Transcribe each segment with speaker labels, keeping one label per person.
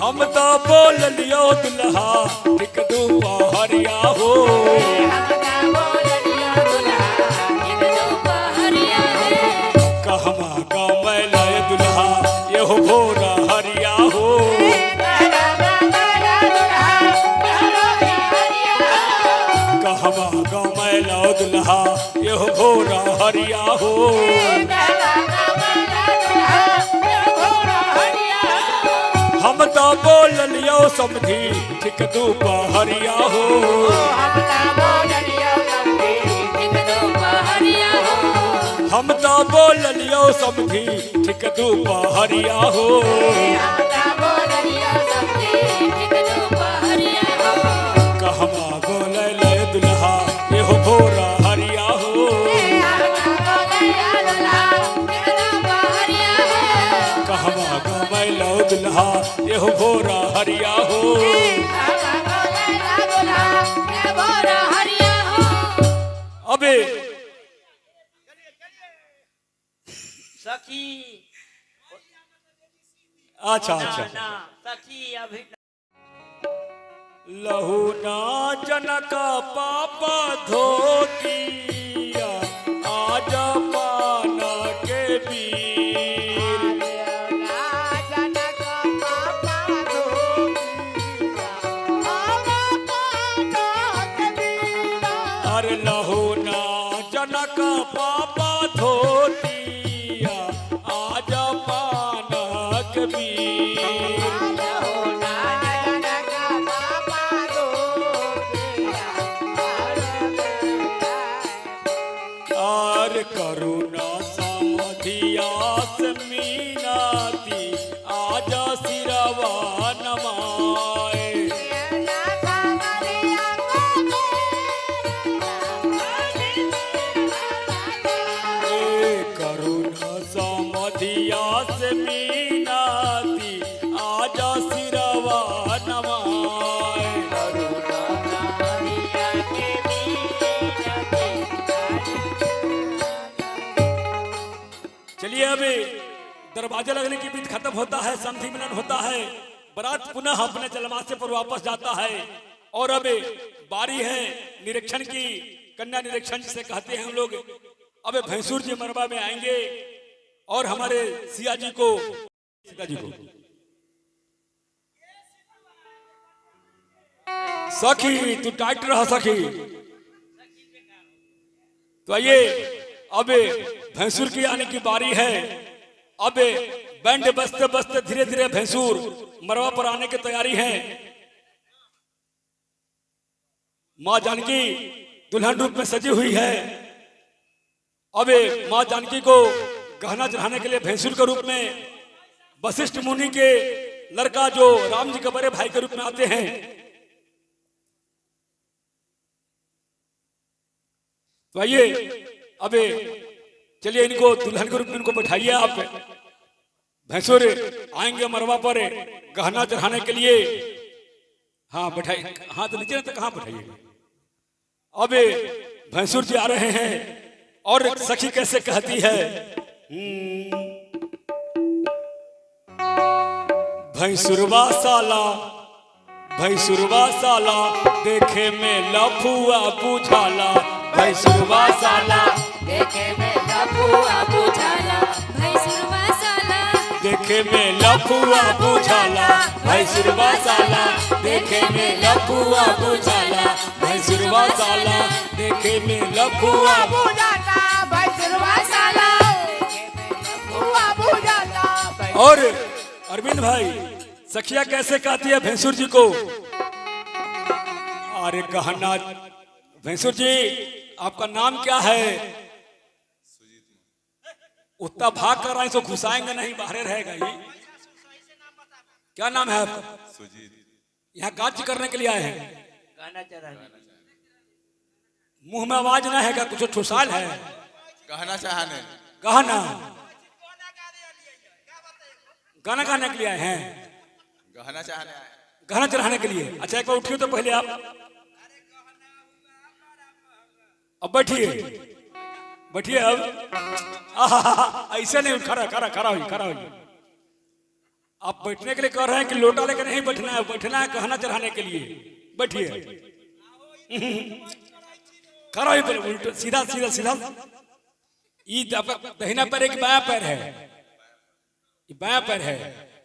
Speaker 1: हम तो बोल लियो दुल्हा एक दोपहरिया हो। कहमा गाँव में लाए दुल्हा ये हो भोरा हरिया हो। कहमा गाँव में लाओ दुल्हा ये हो भोरा हरिया हो। हम तो बोल लियो समझी ठीक दोपहरिया हो। हम तो बोल लियो समझी ठीक दोपहरिया हो। कहमा बोल ले दुल्हा ये हो भोरा हरिया हो। कहमा गमै लो दुल्हा ये हो भोरा हरिया हो। अबे
Speaker 2: सखी
Speaker 1: अच्छा अच्छा
Speaker 2: सखी अभी
Speaker 1: लहू ना जनक पापा धोतिया आज पाना के वीर। अरे लहू ना जनक पापा धोतिया आज पाना के वीर। करुणा समधिया मीनाती आज सिरवा नमाए। करुणा समधिया मीनाती आज सिरवा नमाए। चलिए अभी दरवाजा लगने की बीत खत्म होता है, संधि मिलन होता है, बारात पुनः अपने जलमासे पर वापस जाता है। और अब बारी है निरीक्षण की, कन्या निरीक्षण जिसे कहते हैं हम लोग। अब भैंसूर जी मरबा में आएंगे और हमारे सिया जी को सखी तू टाइट रहा सखी। तो आइए अब भैंसूर की आने की बारी है। अब बैंड बजते बजते धीरे धीरे भैंसूर मरवा पर आने की तैयारी है। माँ जानकी दुल्हन रूप में सजी हुई है। अब माँ जानकी को गहना चढ़ाने के लिए भैंसूर के रूप में वशिष्ठ मुनि के लड़का जो राम जी के बड़े भाई के रूप में आते हैं। तो आइए अब चलिए इनको दुल्हन के रूप में इनको बैठाइए। आप भैंसुर आएंगे मरवा पर गहना चढ़ाने के लिए। हाँ बैठाइए, हाँ तो नीचे तक कहाँ बैठाइए। अब भैंसुर जी आ रहे हैं और सखी कैसे कहती है। भैंसुरवा साला भैंसुरवा साला देखे में लफुआ बुझाला। भैंसुरवा साला
Speaker 3: देखे में लफुआ बुझाला। भैंसुरवा साला
Speaker 1: देखे में लफुआ बुझाला। भैंसुरवा साला देखे में लफुआ बुझाला। भैंसुरवा साला देखे में लफुआ
Speaker 3: बुझाला। भैंसुरवा साला देखे में लफुआ बुझाला।
Speaker 1: और अरविंद भाई सखिया कैसे कहती है भैंसुर जी को। अरे कहना भैंसुर जी आपका नाम क्या है। उतना भाग कर रहे हैं तो घुसाएंगे नहीं, बाहर रहेगा ये। क्या नाम है आपका। यहाँ काज करने के लिए आए हैं।
Speaker 2: गाना चढ़ाने
Speaker 1: मुंह में आवाज ना है क्या, कुछ ठुसाल है।
Speaker 4: कहना चाहने
Speaker 1: गहना गाना गाने के लिए आए हैं।
Speaker 4: गहना चाहने
Speaker 1: गहना चढ़ाने के लिए। अच्छा एक बार उठिए तो पहले आप। अब बैठिए बैठिए। अब ऐसे नहीं, खड़ा खड़ा खड़ा हुई खड़ा हुई। आप बैठने के लिए कह रहे हैं कि लोटा लेकर नहीं बैठना है गहना चढ़ाने के लिए। बैठिए। करो ये पहले उल्टा सीधा सीधा सीधा। ये आपका दाहिना पैर है कि बायां पैर है? ये बायां पैर है,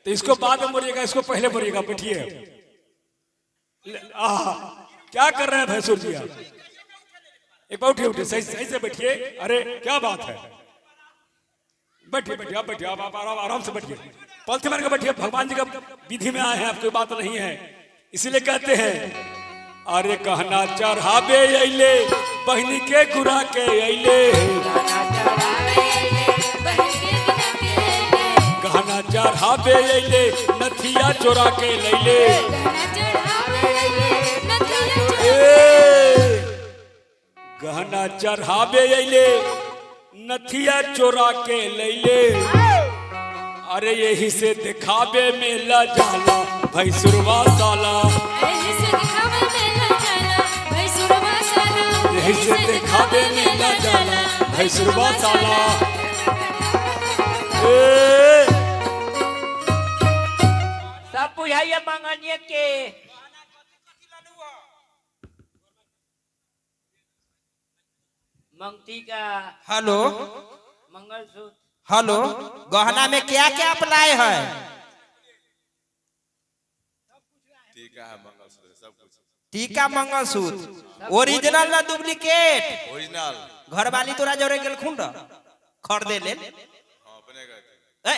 Speaker 1: तो इसको बाद में मोड़िएगा, इसको पहले मोड़िएगा। बैठिए। क्या कर रहे हैं भैंसुर जी आप? एक बार उठिए, उठिए, सही सही से बैठिए। अरे क्या बात है, बैठिए बैठिए, आप बैठिए, आप आराम से बैठिए, पलथी मार के बैठिए। भगवान जी का विधि में आए हैं, आप कोई बात नहीं है। इसीलिए कहते हैं अरे कहना चढ़ावे अइले बहनी के गुरा के अइले, कहना चढ़ावे अइले नथिया चोरा के लैले। गहना चढ़ावे अइले नथिया चोरा के लैले। अरे यही से दिखावे में ला जाला भैंसुरवा साला, यही से दिखावे में ला जाला भैंसुरवा साला।
Speaker 2: सब बुझाइए मंगनिए के। मंगती का
Speaker 5: हेलो
Speaker 2: मंगलसूत्र।
Speaker 5: हेलो, गहना में क्या क्या अप्लाई है?
Speaker 4: टीका है, मंगलसूत्र, सब कुछ
Speaker 5: टीका मंगलसूत्र ओरिजिनल ना डुप्लीकेट?
Speaker 4: ओरिजिनल।
Speaker 5: घर वाली तोरा जोरे गेल खुंड खरीदे ले?
Speaker 4: हाँ, अपने गए थे।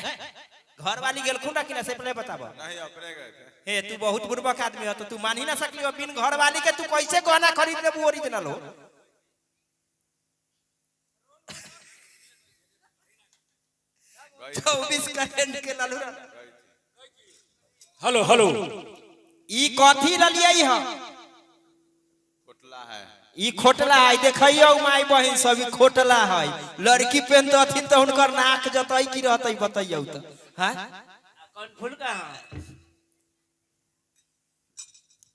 Speaker 5: घर वाली गेल खुंड कि ना से पहले बताबो।
Speaker 4: नहीं, अपने गए थे।
Speaker 5: हे तू बहुत बुर्बक आदमी हो, तो तू मान ही ना सकली हो। बिन घर वाली के तू कैसे गहना खरीद लेबू ओरिजिनल हो?
Speaker 4: गई
Speaker 5: 24 कैरेट के लालू।
Speaker 1: हेलो हेलो,
Speaker 5: ई कथी ललियै ह?
Speaker 4: खोटला है।
Speaker 5: ई खोटला है, देखियो माई बहन सब ई खोटला है। लड़की पहन तो अथी तो उनकर नाक जतई की रहतई बताइयो तो। हां,
Speaker 2: कौन फूल कहाँ?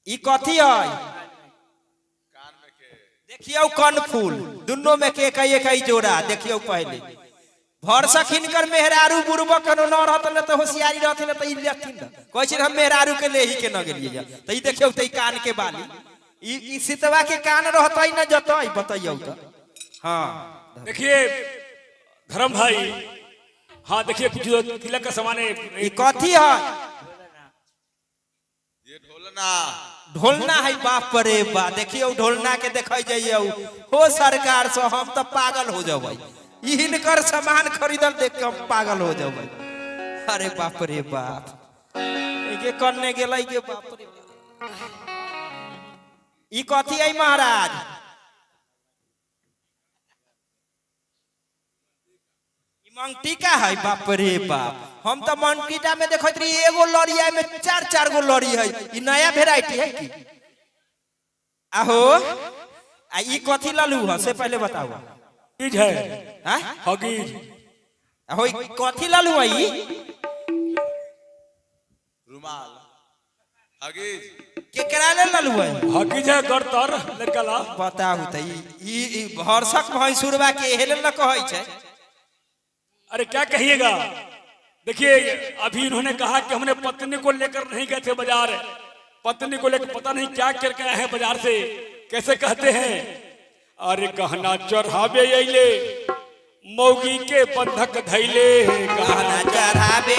Speaker 5: ई कथी है?
Speaker 4: कान में के
Speaker 5: देखियो कन फूल दुनो में के कई जोड़ा। देखियो पहले भरसा खिनकर मेहरारू बुरबा कनो न रहत न तो होशियारी रहत न तो ई लेथिन कहै छी हम मेहरारू के लेही के न गेलिए जा। त ई देखियो त ई कान के बाली ई सितवा के कान रहतई न जतई बताइयो तो। हां
Speaker 1: देखिए धर्म भाई, हाँ देखिए जो तिलक का सामान है।
Speaker 5: ई कथी है?
Speaker 4: ये ढोलना।
Speaker 5: ढोलना है? बाप रे बा, देखियो ढोलना के देखै जाइयो हो सरकार से हम तो पागल हो जाबै। इनकर सामान खरीदल देख के हम पागल हो जाबै। अरे बाप रे बाप, के करने गेलै के बाप रे बाप। ई कथी है महाराज? ई मंगटीका है? बाप रे बाप, हम तो मंगटीटा में देखत रही एगो लड़िया में चार चार गो लड़ी है। ई नया वेराइटी है की? आहो, आ ई कथी लालू है से पहले बताओ।
Speaker 1: हगीज है।
Speaker 5: हां,
Speaker 1: हगीज।
Speaker 5: आहो ई कथी लालू है? ई
Speaker 4: रुमाल। हगीज।
Speaker 5: केकरा ले लालू है?
Speaker 1: हगीज है गड़तर लड़का ला।
Speaker 5: बताऊ त ई भरसक भैंसुरवा के हेले न कहै छै।
Speaker 1: अरे क्या कहिएगा, देखिए अभी इन्होंने कहा कि हमने पत्नी को लेकर नहीं गए थे बाजार, पत्नी को लेकर पता नहीं क्या करके आए हैं बाजार से। कैसे कहते हैं? अरे गहना चढ़ावे अइले मौगी के बंधक धैले,
Speaker 5: गहना चढ़ावे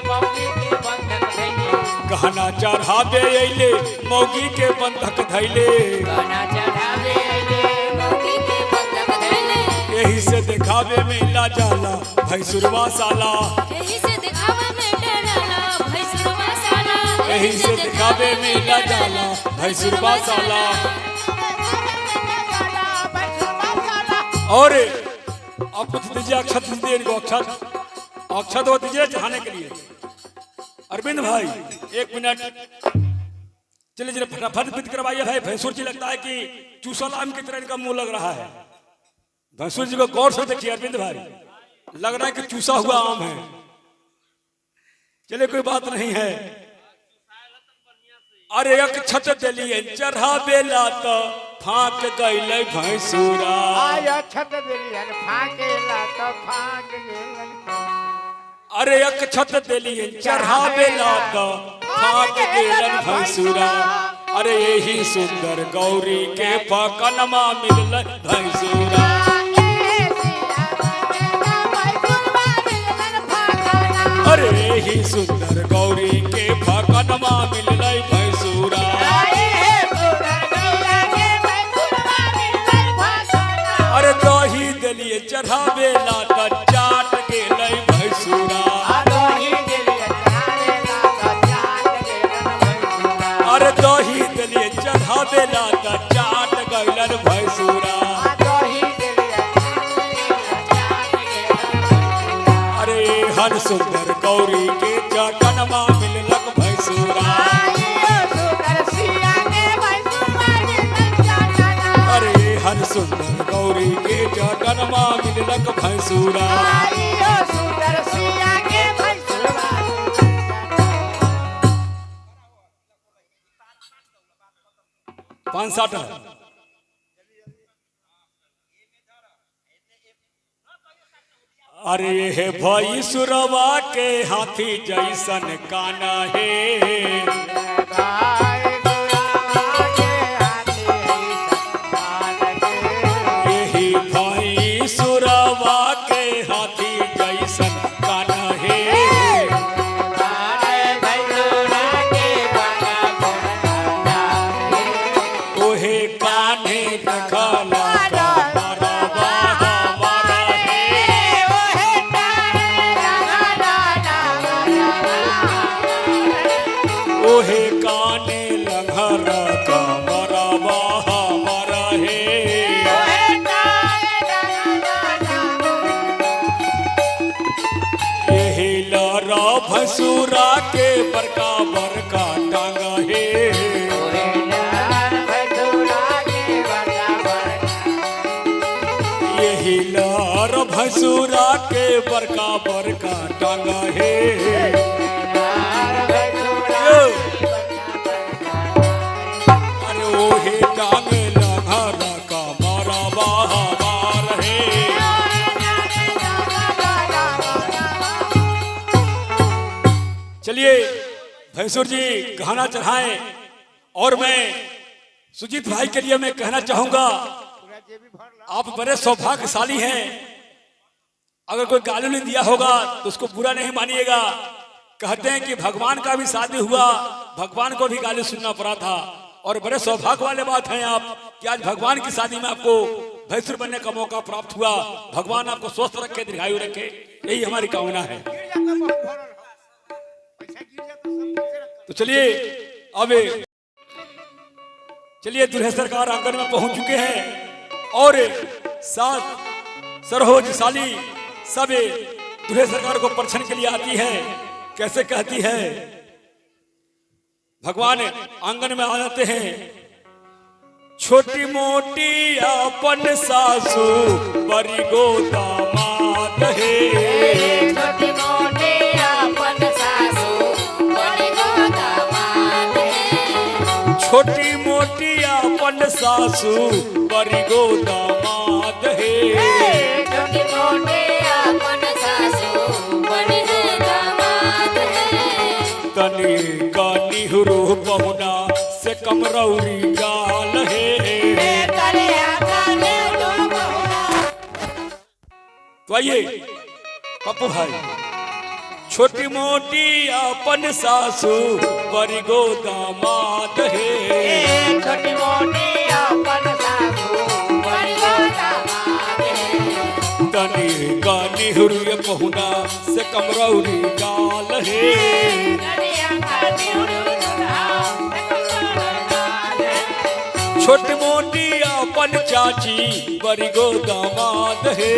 Speaker 2: मौगी के बंधक धैले,
Speaker 1: गहना चढ़ावे अइले मौगी के बंधक धैले।
Speaker 2: गहना चढ़ावे अइले
Speaker 3: मौगी के बंधक धैले,
Speaker 1: यही से दिखावे में ला जाला भैंसुरवा साला,
Speaker 3: यही से दिखावे में डराला भैंसुरवा साला,
Speaker 1: यही से दिखावे में ला जाला भैंसुरवा साला। और आप कुछ दीजिए, अक्षत दीजिए इनको, अक्षत अक्षत वो दीजिए चढ़ाने के लिए। अरविंद भाई 1 मिनट, चलिए चलिए फटाफट विद करवाइए भाई। भैंसुर जी लगता है कि चूसल आम की तरह इनका मुंह लग रहा है। भैंसुर जी को गौर से देखिए अरविंद भाई, लग रहा है कि चूसा हुआ आम है। चलिए कोई बात नहीं है। अरे अक्षत दिलिए चढ़ावेला तो फाक गइले भैंसुरा,
Speaker 6: आया छत दिलियन फाकेला तो फाक गेलै।
Speaker 1: अरे अक्षत दिलिए चढ़ावे लाता थाक गेलन भैंसुरा अरे यही सुंदर गौरी के पकनमा मिलल भैंसुरा अरे यही सुंदर गौरी के पकनमा मिलल भैंसुरा अरे दही दिलिए चढ़ावे लाता चाट गेलै भैंसुरा अरे दही दिलिए चढ़ावे लाता चाट गैलन भैंसुरा अरे हर सुंदर गौरी के चटनमा मिललक भैंसुरा अरे हर सुंदर गौरी के चटनमा मिललक भैंसुरा 5-7 अरे हे भाई सुरवा के हाथी जैसन काना है यही भाई सुरवा के हाथी जैसन काना है ओहे कान्हे देखला ओहे काने लंघर का मरवा हमारा है यही लरा भसुरा के बरका बरका टांगा है यही लर भसुरा के बरका बरका टांगा है अरे ओहे टांगे लंघर का मरवा हमारा है चलिए भैंसुर जी गहना चढ़ाएं और मैं सुजीत भाई के लिए मैं कहना चाहूंगा आप बड़े सौभाग्यशाली हैं अगर कोई गाली नहीं दिया होगा तो उसको बुरा नहीं मानिएगा कहते हैं कि भगवान का भी शादी हुआ भगवान को भी गाली सुनना पड़ा था और बड़े सौभाग्य वाले बात है आप कि आज भगवान की शादी में आपको भैंसुर बनने का मौका प्राप्त हुआ भगवान आपको स्वस्थ रखे दीर्घायु रखे यही हमारी कामना है तो चलिए अब चलिए दुल्हे सरकार आंगन में पहुंच चुके हैं और साथ सरोज साली सब दुल्हे सरकार को परछन के लिए आती है कैसे कहती है भगवान आंगन में आ जाते हैं छोटी मोटी अपन सासू बड़ी गो दामाद है
Speaker 3: छोटी मोटी अपन सासू बड़ी गो दामाद है
Speaker 1: छोटी मोटी अपन सासू बड़ी गो दामाद है
Speaker 3: छोटी मोटी अपन सासू बड़ी गो दामाद है
Speaker 1: तनी का निहुरो बहुना से कमरौरी गाल है तो आइए पप्पू भाई छोटी मोटी अपन सासू बड़ी गो दामाद है
Speaker 2: छोटी मोटी अपन सासू बड़ी गो दामाद है
Speaker 1: तनी का निहुरो बहुना से कमरौरी गाल है
Speaker 2: कलिया का निहुरो
Speaker 1: छोटी मोटी अपन चाची बड़ी गो दामाद है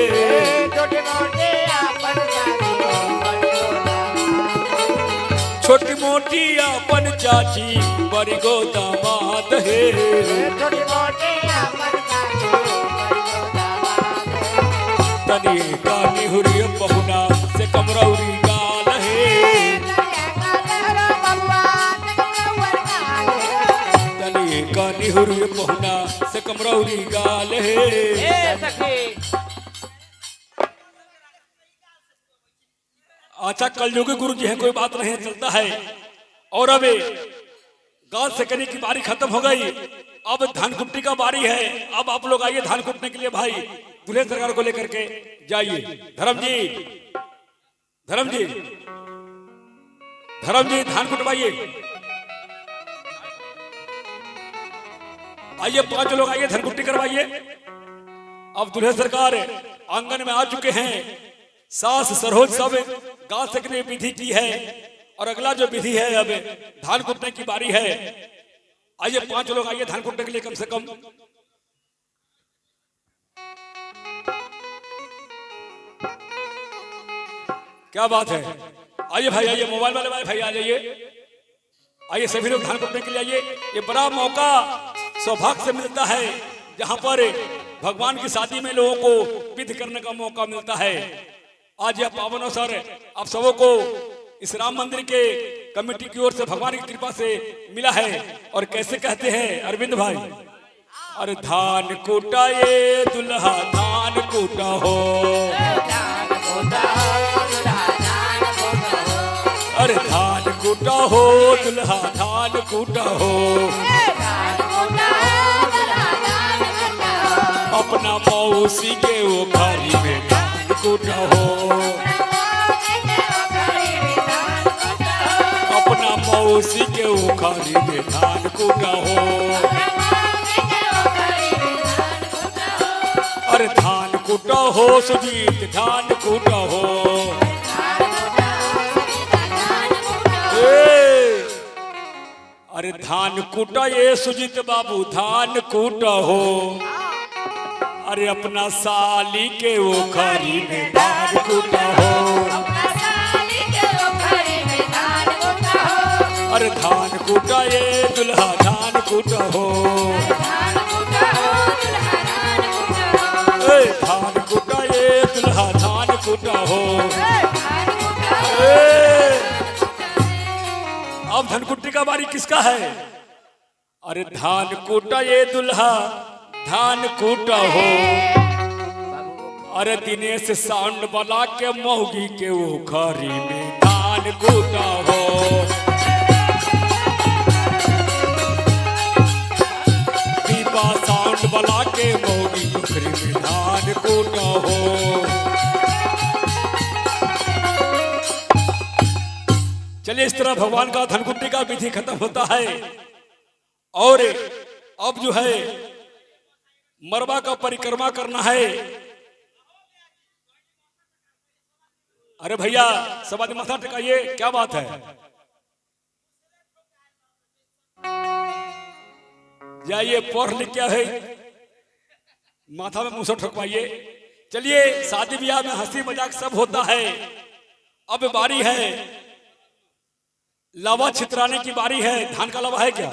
Speaker 2: छोटी मोटी अपन सासू बड़ी गो दामाद
Speaker 1: छोटी मोटी अपन चाची बड़ी गो दामाद है
Speaker 2: छोटी मोटी अपन सासू बड़ी गो दामाद है
Speaker 1: तनी का निहुरी बहुना से कमरौरी गाल है तनी का निहुरी बहुना से कमरौरी गाल है अच्छा कलयुगी गुरु जी है, कोई बात नहीं, चलता है। और अब गाल सेकने की बारी खत्म हो गई, अब धान कुट्टी का बारी है। अब आप लोग आइए धान कुटने के लिए भाई, दूल्हे सरकार को लेकर के जाइए। धर्म जी, धर्म जी, धर्म जी धान कुटवाइए। आइए 5 लोग आइए, धान कुट्टी करवाइए। अब दूल्हे सरकार आंगन में आ चुके हैं, सास सरोज सब गाल सेकने विधि की है। और अगला जो विधि है अब धान कुटने की बारी है। आइए 5 लोग आइए धान कुटने के लिए कम से कम। क्या बात है, आइए भाई आइए, मोबाइल वाले भाई आ जाइए। आइए सभी लोग धान कुटने के लिए आइए। ये बड़ा मौका सौभाग्य से मिलता है, जहां पर भगवान की शादी में लोगों को विधि करने का मौका मिलता है। आज यह पावन अवसर आप सबों को इस राम मंदिर के कमेटी की ओर से भगवान की कृपा से मिला है। और कैसे कहते हैं अरविंद भाई, अरे धान कूटा ये दुल्हा धान कूटा हो, अरे धान कूटा हो दुल्हा धान कूटा हो, अपना मौसी के वो घरी में धान कूटा हो, अपना मौसी के उखाड़ी में धान कूटा हो, अरे धान कूटा हो सुजीत धान कूटा हो, अरे धान कूटा ये सुजीत बाबू धान कूटा हो, अरे अपना साली के उखाड़ी में धान कूटा हो, अरे धान कूटा ये दुल्हा धान कूटा हो, धान कूटा ये दुल्हा धान कूटा हो। अब धनकुट्टी का बारी किसका है? अरे धान कूटा ये दुल्हा धान कूटा हो, अरे दिनेश साउंड वाला के मौगी के उखारी में धान कूटा हो, साउंड बला के मौगी उखरी में धान कूटा हो। चलिए इस तरह भगवान का धनकुट्टी का विधि खत्म होता है। और अब जो है मरबा का परिक्रमा करना है। अरे भैया सब आदमी माथा टिकाइए, क्या बात है? जाइए पढ़ लिख क्या है, माथा में मुसर ठोकवाइए। चलिए शादी ब्याह में हंसी मजाक सब होता है। अब बारी है लावा छितराने की बारी है। धान का लावा है क्या?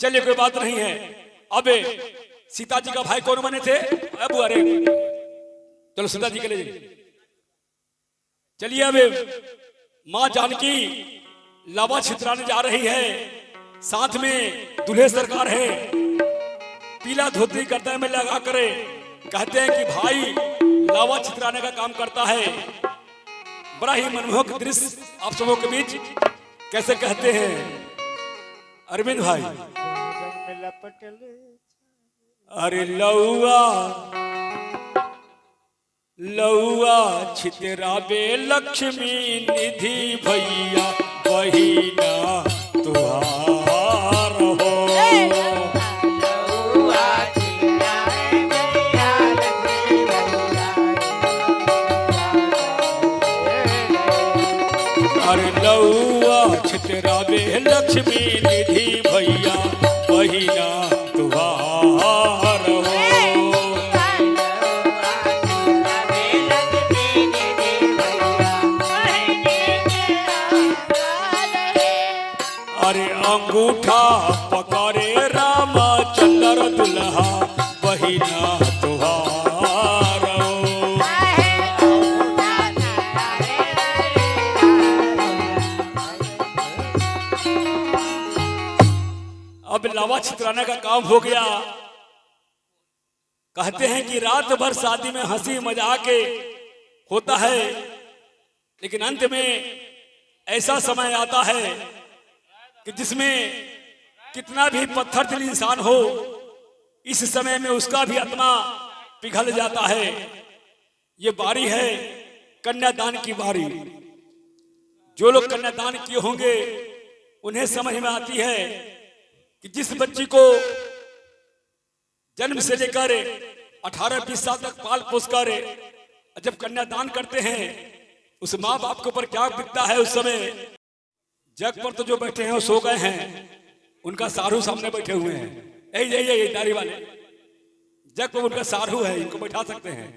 Speaker 1: चलिए कोई बात नहीं है। अब सीता जी का भाई कौन बने थे? अब अरे चलो सीता जी के लिए चलिए। अब माँ जानकी लावा छितराने जा रही है, साथ में दूल्हे सरकार है। पीला धोती गर्दन में लगा करे कहते हैं कि भाई लावा छितराने का काम करता है। बड़ा ही मनमोहक दृश्य आप सबों के बीच कैसे कहते हैं अरविंद भाई। अरे लौआ लौआ छितराबे लक्ष्मी निधि भैया बहिना तुहार हो। अरे लौआ छितराबे लक्ष्मी निधि भैया बहिना तुहार हो। अरे अंगूठा पकड़े रामचंद्र दुल्हा बहिना तुहार हो। अब लावा छितराने का काम हो गया। कहते हैं कि रात भर शादी में हंसी मजाक होता है। लेकिन अंत में ऐसा समय आता है कि जिसमें कितना भी पत्थर दिल इंसान हो, इस समय में उसका भी आत्मा पिघल जाता है। ये बारी है कन्यादान की बारी। जो लोग कन्यादान किए होंगे उन्हें समझ में आती है कि जिस बच्ची को जन्म से लेकर 18-20 साल तक पाल पोस कर जब कन्यादान करते हैं, उस माँ बाप के ऊपर क्या बीतता है उस समय। जग पर तो जो बैठे हैं वो सो गए हैं, उनका सारू सामने बैठे हुए हैं। यही दाढ़ी वाले जग पर उनका सारू है, इनको बैठा सकते हैं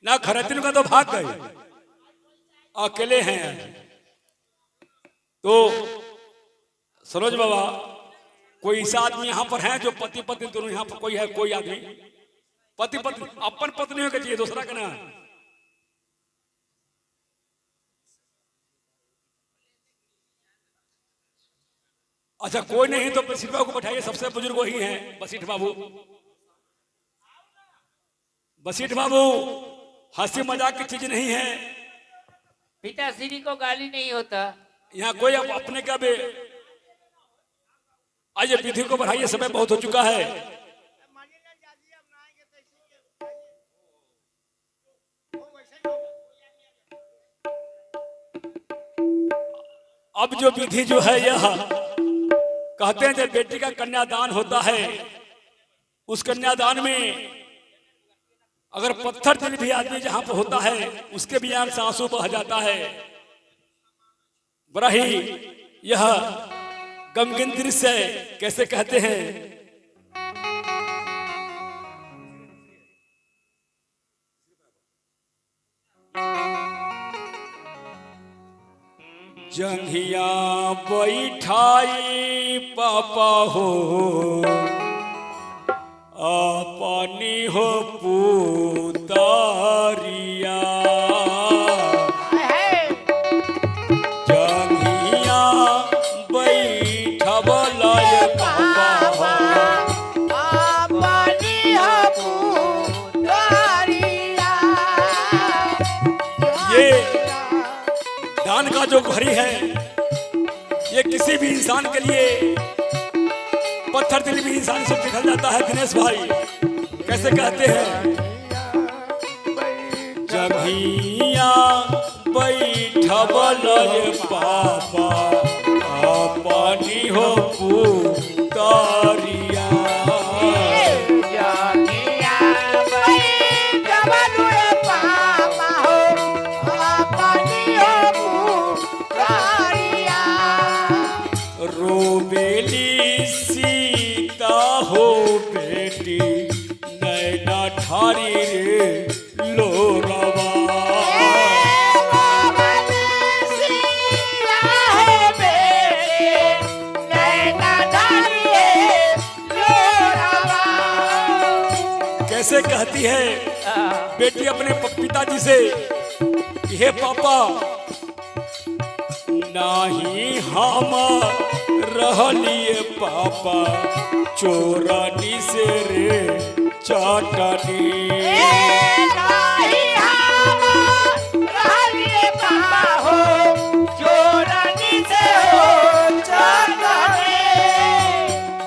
Speaker 1: ना। खरतिन का तो भाग गए, अकेले हैं। तो सरोज बाबा, कोई ऐसा आदमी यहाँ पर है जो पति पत्नी दोनों यहाँ पर कोई है? कोई आदमी पति पत्नी अपन पत्नी होकर चाहिए, दूसरा का ना। अच्छा कोई नहीं तो बसीठ बाबू को बैठाइए, सबसे बुजुर्ग वही हैं बसीठ बाबू। बसीठ बाबू, हंसी मजाक की चीज नहीं है।
Speaker 2: पिताश्री को गाली नहीं होता।
Speaker 1: यहाँ कोई अपने का भी आइए, विधि को बढ़ाइए, समय बहुत हो चुका है। अब जो विधि जो है यह कहते हैं जब बेटी का कन्यादान होता है, उस कन्यादान में अगर पत्थर दिल भी आदमी जहां पर होता है उसके भी आंख से आंसू बह जाता है। बड़ा ही यह गमगीन दृश्य है। कैसे कहते हैं, जंघिया बैठाई पापा हो, अपनी हो पुतारिया। जंघिया बैठवलय पापा हो, ये दान का जो घड़ी है, ये किसी भी इंसान के लिए, पत्थर दिल भी इंसान से पिघल जाता है। दिनेश भाई कैसे कहते हैं, जंघिया बैठवलय पापा, अपनी हो पुतारिया। रोबेली सीता हो बेटी, नैना ठारी रे लोरवा। कैसे कहती है बेटी अपने पिताजी से, हे पापा, नाही हम रहलिए पापा चोरानी से रे चाटनी।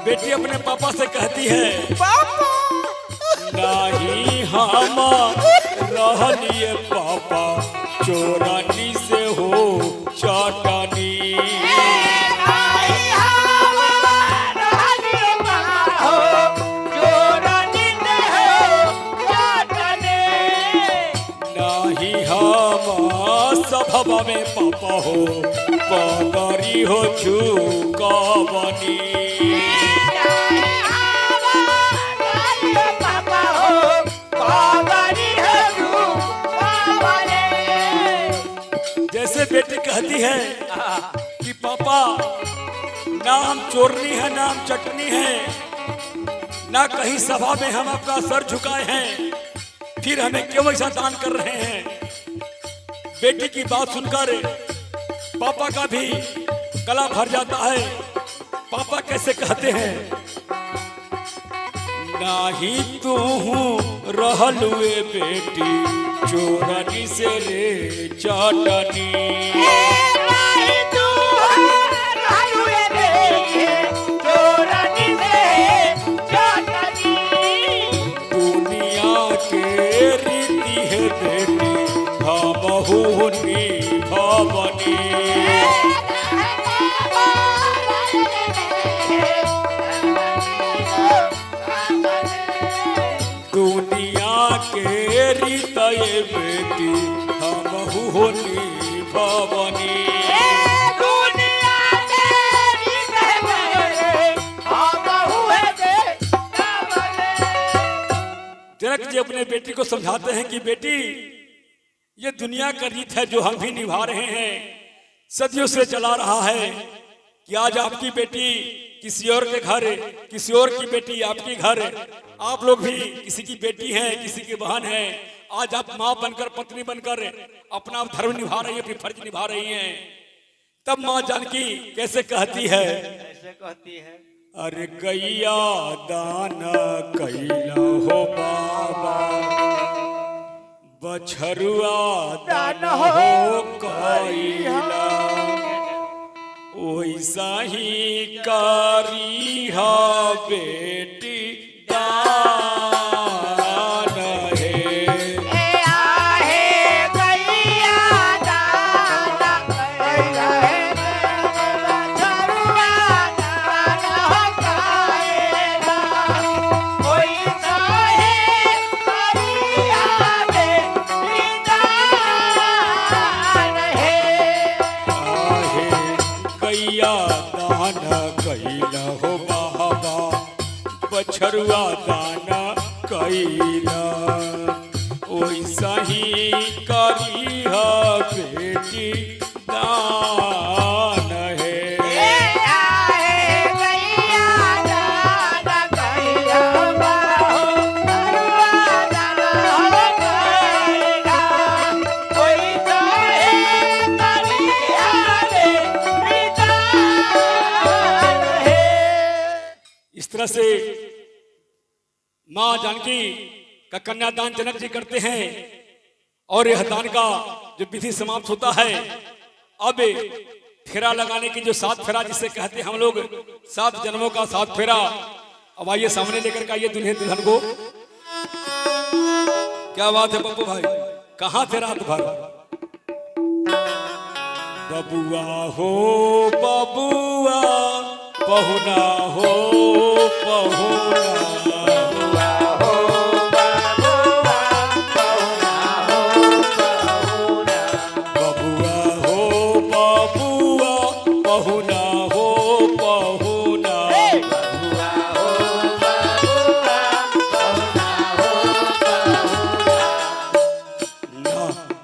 Speaker 1: बेटी अपने पापा से कहती है, पापा नहीं हम रहलिए पापा चोरानी से हो चाटनी। नहीं हम सभा में पापा हो, पगरी हो चुकावनी। जैसे बेटी कहती है कि पापा नाम चोरनी है, नाम चटनी है, ना कहीं सभा में हम अपना सर झुकाए हैं, फिर हमें क्यों ऐसा दान कर रहे हैं। बेटी की बात सुनकर पापा का भी गला भर जाता है। पापा कैसे कहते हैं, नाही तू रहलुए बेटी चोरनी से रे चटनी दुनिया के रीति है बेटी भवहुनी भवनी दुनिया के रीत ये बेटी भवहुनी भवनी जनक जी अपने बेटी को समझाते हैं कि बेटी ये दुनिया का रीत है जो हम भी निभा रहे हैं, सदियों से चला रहा है कि आज आपकी बेटी किसी और के घर, किसी और की बेटी आपके घर, आप लोग भी किसी की बेटी हैं, किसी की बहन है। आज आप माँ बनकर, पत्नी बनकर अपना धर्म निभा रही है, अपनी फर्ज निभा रही हैं। तब माँ जानकी कैसे कहती है, अरे गैया दाना कैला हो बाबा, बछरुआ दाना हो कैला, ओइसा ही करी हा बेटी दान है। कैला हो बाबा, बछरुआ दाना कैला, ओइसा ही करी हा बेटी दान है। इस तरह से मां जानकी का कन्यादान जनक जी करते हैं और यह दान का जो विधि समाप्त होता है, अब फेरा लगाने की जो 7 फेरा जिसे कहते हैं हम लोग, 7 जन्मों का 7 फेरा। अब आइए सामने लेकर के आइए दुल्हे दुल्हन को। क्या बात है पप्पू भाई, कहाँ थे रात भर? बबुआ हो बबुआ, पहुना हो पहुना, बबुआ हो बबुआ, पहुना हो पहुना, ना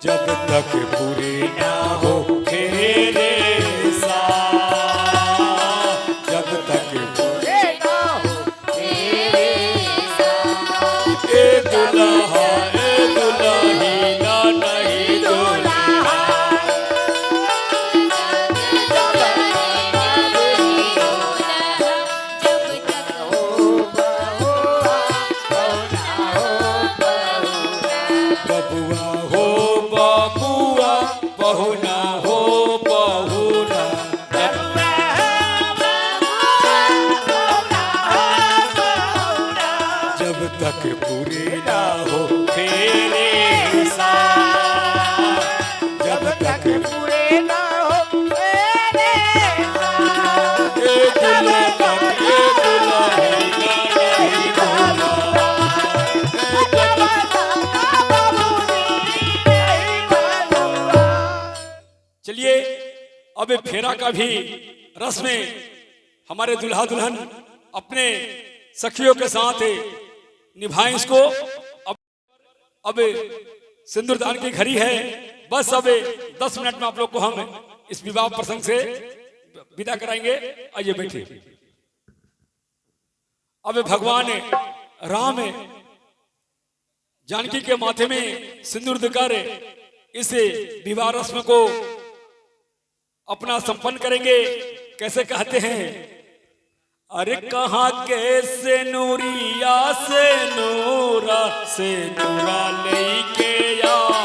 Speaker 1: जब तक पूरे ना हो फेरे सा, जब तक दुल्हा ए दुल्ही ना नहीं दुल्हा, बबुआ हो बबुआ, पहुना हो पहुना, जब तक पूरे ना हो फेरे सा, जब तक पूरे ना हो फेरे सा, ए दुल्हा तक ए दुल्ही ना नहीं दुल्हा, चलिए अब फेरा का भी रस्म हमारे दुल्हा दुल्हन अपने सखियों के साथ निभाएं इसको। अब सिंदूरदान की घड़ी है, बस अब 10 मिनट में आप लोग को हम इस विवाह प्रसंग से विदा कराएंगे। आइए बैठिए। अब भगवान राम जानकी के माथे में सिंदूर देकर इस विवाह रस्म को अपना संपन्न करेंगे। कैसे कहते हैं, अरे कहाँ कैसे नूरिया से नूरा लेके आ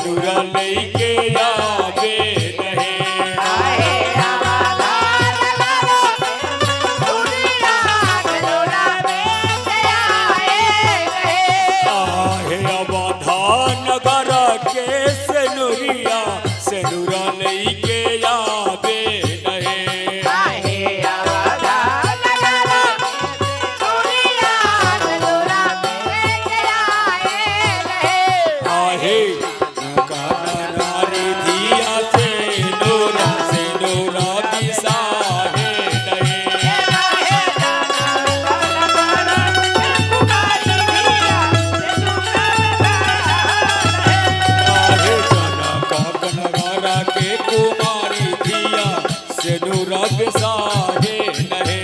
Speaker 1: सेनुरा लेके आवे रहे आहे अवधान नगर के सेनुरिया सेनुरा लेके आवे रहे आहे काना नारी धिया सेनुरा बिसाहे रहे आहे जनक कनगरा के कुमारी धिया सेनुरा बिसाहे रहे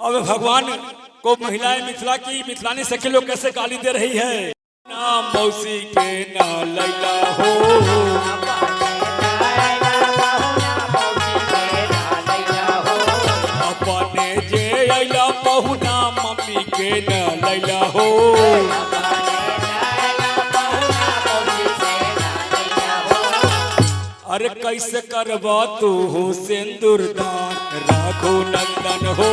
Speaker 1: अब भगवान को महिलाएं मिथिला की मिथिलानी सखी लोग कैसे गाली दे रही है ना मौसी के ना लैला हो अपने जे अइला पहुना मम्मी के ना लैला हो अरे कैसे करबा तू हो सिंदूर दान राघो नंदन हो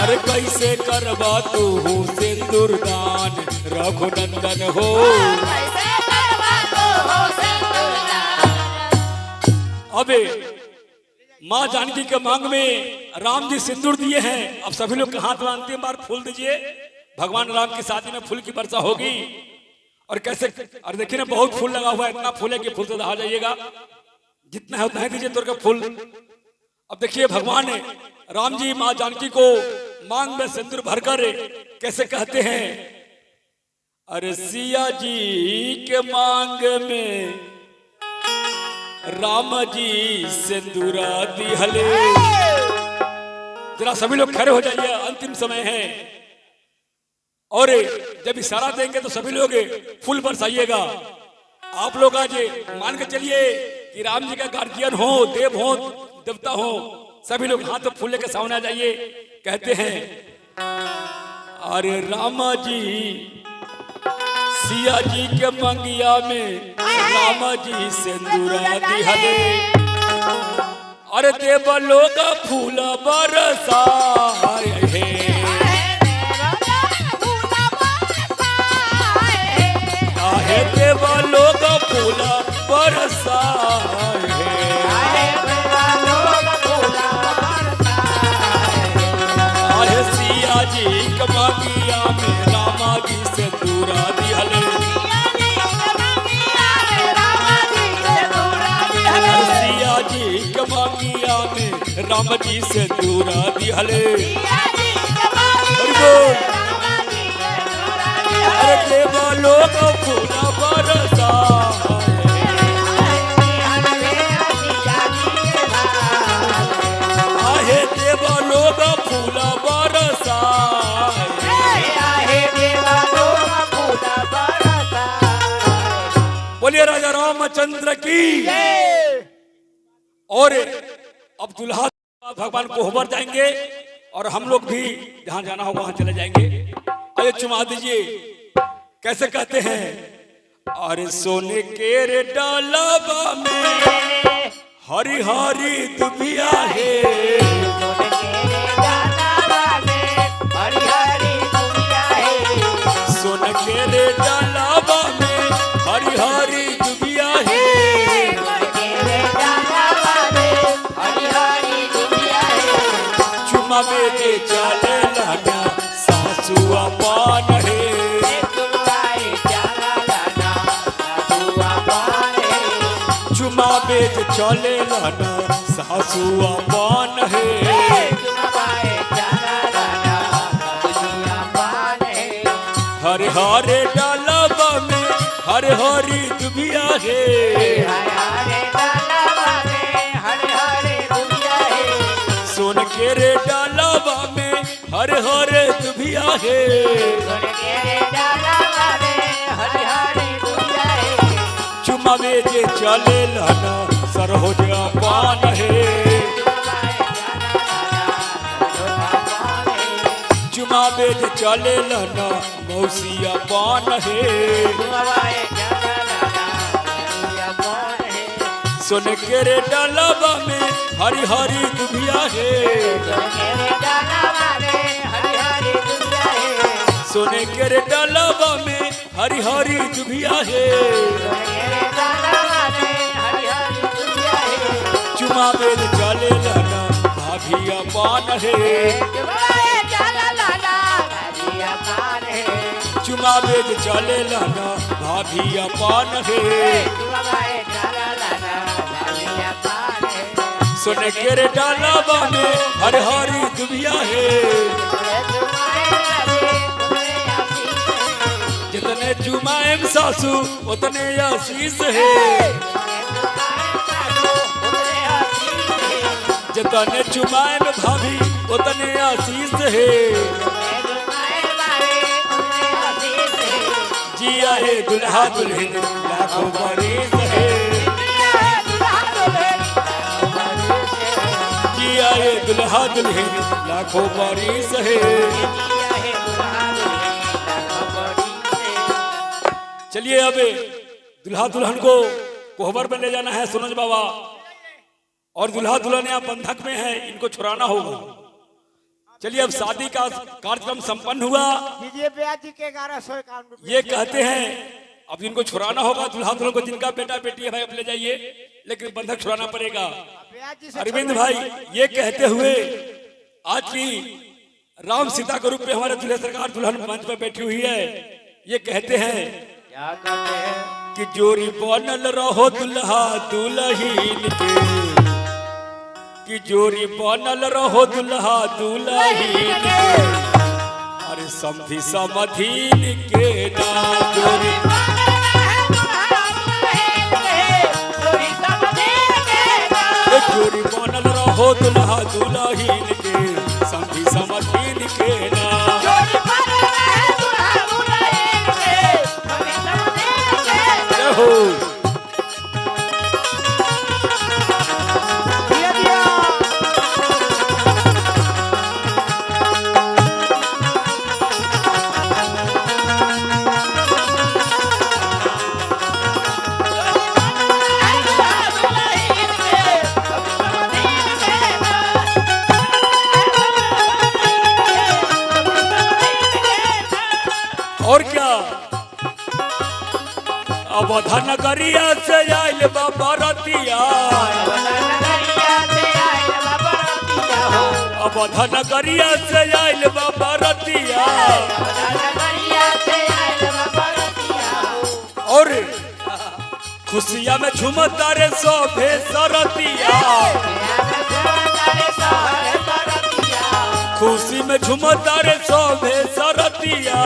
Speaker 1: अरे कैसे करबा तू हो सिंदूर दान रघुनंदन हो अबे माँ जानकी के मांग में राम जी सिंदूर दिए हैं। अब सभी लोग के हाथ में अंतिम बार फूल दीजिए। भगवान राम की शादी में फूल की वर्षा होगी। और कैसे, और देखिए ना बहुत फूल लगा हुआ है, इतना फूल है कि फूल से दहा जाइएगा। जितना है उतना ही दीजिए तोड़ के फूल। अब देखिए भगवान ने राम जी माँ जानकी को मांग में सिंदूर भरकर कैसे कहते हैं, अरे सिया जी के मांग में राम जी सिंदूरा दिहले। जरा सभी लोग खड़े हो जाइए, अंतिम समय है। और जब इशारा देंगे तो सभी लोग फूल बरसाइएगा। आप लोग आज मान के चलिए कि राम जी का गार्जियन हो, देव हो, देवता हो, सभी लोग हाथ में फूल लेके सामने आ जाइए। कहते हैं, अरे राम जी सिया जी के मंगिया में राम जी सिंदूरा दिहले। अरे देव लोग फूल बरसाए है, आहे देव लोग फूल बरसाए है। आहे सिया जी के मंगिया में रामा जी सिंदूरा दिहले। सिया जी के मंगिया में राम जी सिंदूरा दिहले। अरे देव लोग फूल बरसाए, आहे देव लोग फूल बरसाए। बोलिए राजा रामचंद्र की। और अब दुल्हा भगवान को होबर जाएंगे और हम लोग भी जहां जाना होगा वहां चले जाएंगे। अरे चुमा दीजिए। कैसे कहते हैं, अरे सोने के रे डालाबा में हरी हरी दुबिया है। सोने के रे डालाबा में हरी हरी दुबिया है। चुमा में दे चले लाना सासू पान है। चुमा बेच चले लाना सासू पान है। हरे हरे डालाबा में हरे हरी दुबिया है। सोन के रे डालाबा में हरे हरे दुबिया है। चुमावे जे चले लहना सरहोज पान है चुमावे जे चले लहना मौसिया पान है सुन के रे डालबा में हरी हरी दुभिया है सोने के रे डालबा में हरी हरी दुभिया है चुमावे जे चले लहना भाभिया पान है चुमावे जे चले लहना भाभिया पान है सुन के रे डालबा में हरी हरी दुभिया है जितने चुमाएम सासू उतने आशीष है जितने चुमाएम भाभी उतने आशीष है जिया है दुल्हा दुल्हन लाखों बरिस है जिया है दुल्हा दुल्हन लाखों बरिस है चलिए अब दुल्हा दुल्हन को कोहबर में ले जाना है सूरज बाबा और दुल्हा दुल्हन यहाँ बंधक में है इनको छुड़ाना होगा चलिए अब शादी का कार्यक्रम संपन्न हुआ ये कहते हैं अब इनको छुड़ाना होगा दुल्हा दुल्हन को जिनका बेटा बेटी है भाई अब ले जाइए लेकिन बंधक छुड़ाना पड़ेगा अरविंद भाई ये कहते हुए आज की राम सीता के रूप में हमारे दूल्हे सरकार दुल्हन मंच पर बैठी हुई है ये कहते हैं कि जोरी बनल रहो दुल्हा दुल्हीन के कि जोरी बनल रहो दुल्हा दुल्हीन के अरे समधी समधीन के ना जोरी जोरी बनल रहो दुल्हा दुल्हीन के समधी समधीन के ना हो और क्या अवधा नगरिया से आइल बाबा रतिया अवधा नगरिया से आइल बाबा रतिया और खुशिया में झूमता रे सोभे सरतिया खुशी में झूमता रे सोभे सरतिया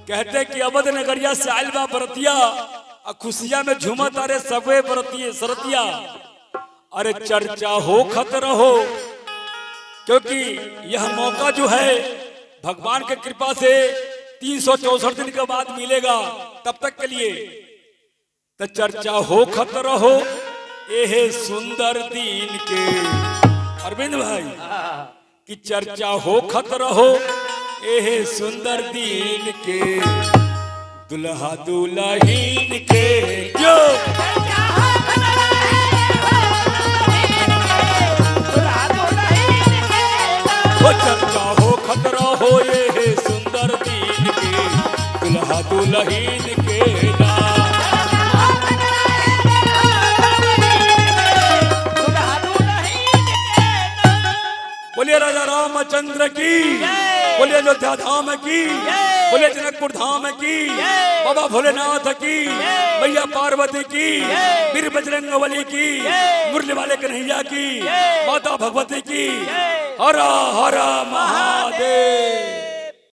Speaker 1: कहते कि अवध नगरिया से आइल बा बरतिया और खुशिया में झूमत अरे सगवे बरतिये सरतिया अरे चर्चा हो खत रहो क्योंकि यह मौका जो है भगवान की कृपा से 364 दिन के बाद मिलेगा तब तक के लिए तो चर्चा हो खत रहो एहे सुंदर दिन के अरविंद भाई कि चर्चा हो खत रहो एहे सुंदर दिन के दुल्हा दुल्हीन के जो चर्चा हो खतरा हो ये सुंदर दिन के दुल्हा दुल्हीन के ना बोलिए राजा रामचंद्र की बोलिए अयोध्या धाम की बोलिए जनकपुर धाम की बाबा भोलेनाथ की मैया पार्वती की वीर बजरंगबली की मुरली वाले कन्हैया की माता भगवती की हर हर महादेव।